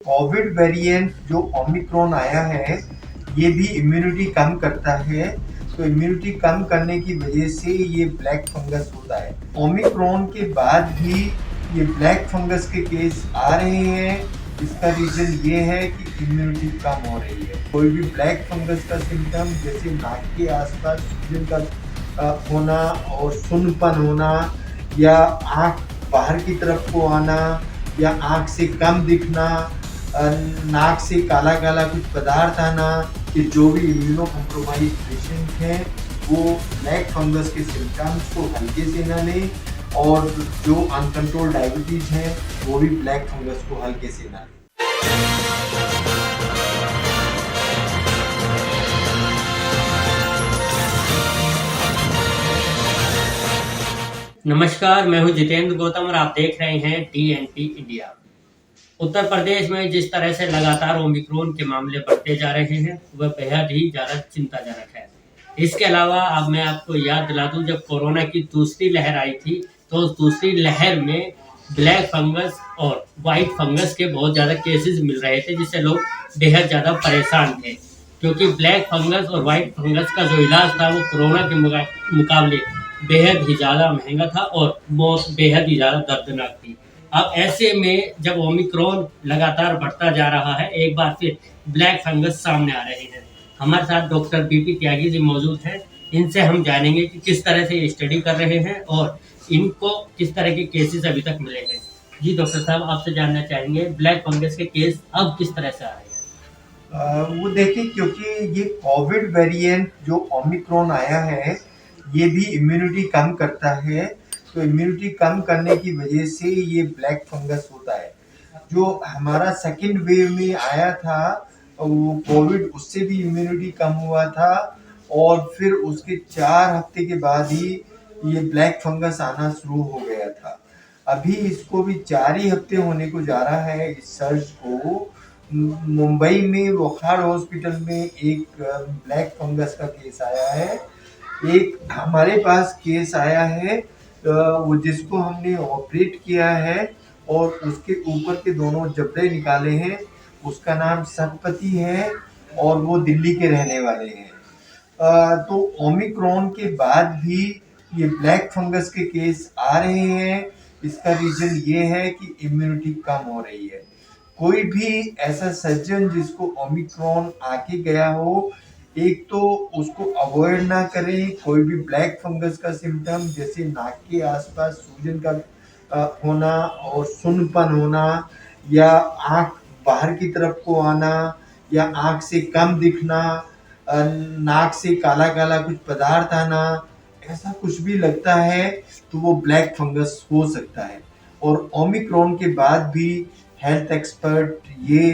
Covid variant जो Omicron आया है, ये भी इम्यूनिटी कम करता है। तो इम्यूनिटी कम करने की वजह से ये ब्लैक फंगस होता है। ओमिक्रॉन के बाद भी ये ब्लैक फंगस के केस आ रहे हैं। इसका रीजन ये है कि इम्यूनिटी कम हो रही है। कोई भी ब्लैक फंगस का सिम्टम जैसे नाक के आसपास सूजन का होना और सुन्नपन होना, या आँख बाहर की तरफ को आना, या आँख से कम दिखना, नाक से काला काला कुछ पदार्थ आना, कि जो भी इम्यूनो कॉम्प्रोमाइज पेशेंट हैं वो ब्लैक फंगस के सिम्टम्स को हल्के से ना लें, और जो अनकंट्रोल डायबिटीज है वो भी ब्लैक फंगस को हल्के से ना लें। नमस्कार, मैं हूं जितेंद्र गौतम और आप देख रहे हैं TNT इंडिया। उत्तर प्रदेश में जिस तरह से लगातार ओमिक्रॉन के मामले बढ़ते जा रहे हैं वह बेहद ही ज़्यादा चिंताजनक है। इसके अलावा अब मैं आपको याद दिला दूं, जब कोरोना की दूसरी लहर आई थी तो उस दूसरी लहर में ब्लैक फंगस और वाइट फंगस के बहुत ज़्यादा केसेस मिल रहे थे, जिससे लोग बेहद ज़्यादा परेशान थे, क्योंकि ब्लैक फंगस और वाइट फंगस का जो इलाज था वो कोरोना के मुकाबले बेहद ही ज़्यादा महंगा था और मौत बेहद ही ज़्यादा दर्दनाक थी। अब ऐसे में जब ओमिक्रॉन लगातार बढ़ता जा रहा है, एक बार फिर ब्लैक फंगस सामने आ रहे हैं। हमारे साथ डॉक्टर BP त्यागी जी मौजूद हैं। इनसे हम जानेंगे कि किस तरह से ये स्टडी कर रहे हैं और इनको किस तरह के केसेस अभी तक मिले हैं। जी डॉक्टर साहब, आपसे जानना चाहेंगे ब्लैक फंगस के केस अब किस तरह से आ रहे हैं। वो देखिए, क्योंकि ये कोविड वेरिएंट जो ओमिक्रॉन आया है, ये भी इम्यूनिटी कम करता है। तो इम्यूनिटी कम करने की वजह से ये ब्लैक फंगस होता है। जो हमारा सेकेंड वेव में आया था वो कोविड, उससे भी इम्यूनिटी कम हुआ था, और फिर उसके 4 हफ्ते के बाद ही ये ब्लैक फंगस आना शुरू हो गया था। अभी इसको भी 4 ही हफ्ते होने को जा रहा है इस सर्च को। मुंबई में वोखार हॉस्पिटल में एक ब्लैक फंगस का केस आया है। एक हमारे पास केस आया है वो जिसको हमने ऑपरेट किया है और उसके ऊपर के दोनों जबड़े निकाले हैं। उसका नाम सतपति है और वो दिल्ली के रहने वाले हैं। तो ओमिक्रॉन के बाद भी ये ब्लैक फंगस के केस आ रहे हैं। इसका रीजन ये है कि इम्यूनिटी कम हो रही है। कोई भी ऐसा सज्जन जिसको ओमिक्रॉन आके गया हो, एक तो उसको अवॉइड ना करें। कोई भी ब्लैक फंगस का सिम्टम जैसे नाक के आसपास सूजन का होना और सुन्नपन होना, या आँख बाहर की तरफ को आना, या आँख से कम दिखना, नाक से काला काला कुछ पदार्थ आना, ऐसा कुछ भी लगता है तो वो ब्लैक फंगस हो सकता है। और ओमिक्रॉन के बाद भी हेल्थ एक्सपर्ट ये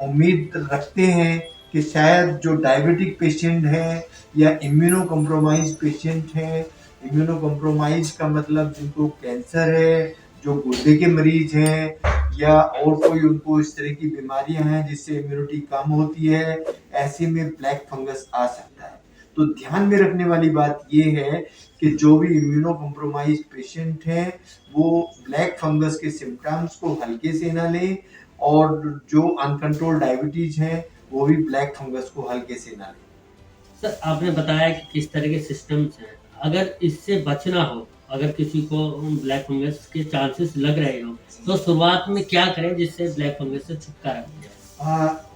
उम्मीद रखते हैं कि शायद जो डायबिटिक पेशेंट हैं या इम्यूनो कॉम्प्रोमाइज पेशेंट हैं, इम्यूनो कॉम्प्रोमाइज का मतलब जिनको कैंसर है, जो गुर्दे के मरीज हैं, या और कोई उनको इस तरह की बीमारियां हैं जिससे इम्यूनिटी कम होती है, ऐसे में ब्लैक फंगस आ सकता है। तो ध्यान में रखने वाली बात ये है कि जो भी इम्यूनो कॉम्प्रोमाइज पेशेंट हैं वो ब्लैक फंगस के सिम्टम्स को हल्के से ना लें, और जो अनकंट्रोल डायबिटीज हैं वो भी ब्लैक फंगस को हल्के से ना लें। सर, आपने बताया कि किस तरह के सिस्टम्स हैं। अगर इससे बचना हो, अगर किसी को ब्लैक फंगस के चांसेस लग रहे हो, तो शुरुआत में क्या करें जिससे ब्लैक फंगस से छुटकारा मिल जाए?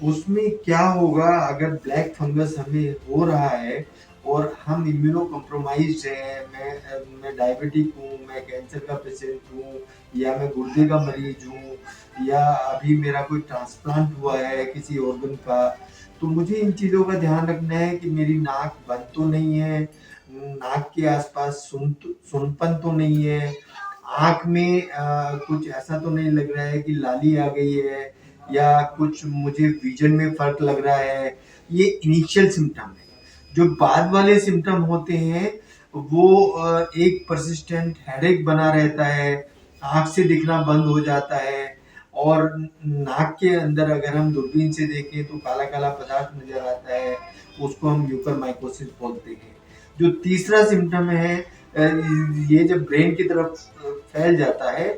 उसमें क्या होगा, अगर ब्लैक फंगस हमें हो रहा है और हम इम्यूनो कॉम्प्रोमाइज्ड हैं, मैं डायबिटिक हूँ, मैं कैंसर का पेशेंट हूँ, या मैं गुर्दे का मरीज हूँ, या अभी मेरा कोई ट्रांसप्लांट हुआ है किसी ऑर्गन का, तो मुझे इन चीज़ों का ध्यान रखना है कि मेरी नाक बंद तो नहीं है, नाक के आसपास सुनपन तो नहीं है, आँख में कुछ ऐसा तो नहीं लग रहा है कि लाली आ गई है, या कुछ मुझे विजन में फर्क लग रहा है। ये इनिशियल सिम्टम है। जो बाद वाले सिम्टम होते हैं वो एक परसिस्टेंट हेडेक बना रहता है, आँख से दिखना बंद हो जाता है, और नाक के अंदर अगर हम दूरबीन से देखें तो काला काला पदार्थ नजर आता है, उसको हम म्यूकरमाइकोसिस बोलते हैं। जो तीसरा सिम्टम है, ये जब ब्रेन की तरफ फैल जाता है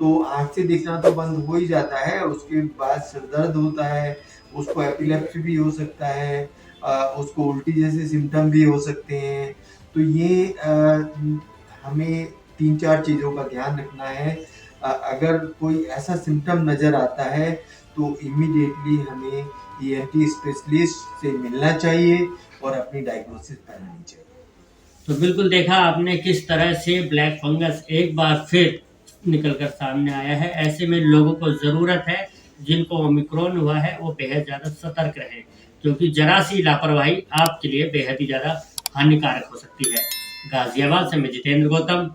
तो आँख से दिखना तो बंद हो ही जाता है, उसके बाद सिर दर्द होता है, उसको एपिलेप्सी भी हो सकता है, उसको उल्टी जैसे सिम्टम भी हो सकते हैं। तो ये हमें 3-4 चीज़ों का ध्यान रखना है। अगर कोई ऐसा सिम्टम नज़र आता है तो इमीडिएटली हमें ईएनटी स्पेशलिस्ट से मिलना चाहिए और अपनी डायग्नोसिस करानी चाहिए। तो बिल्कुल देखा आपने किस तरह से ब्लैक फंगस एक बार फिर निकल कर सामने आया है। ऐसे में लोगों को ज़रूरत है, जिनको ओमिक्रॉन हुआ है वो बेहद ज़्यादा सतर्क रहें, क्योंकि ज़रा सी लापरवाही आपके लिए बेहद ही ज़्यादा हानिकारक हो सकती है। गाज़ियाबाद से मैं जितेंद्र गौतम।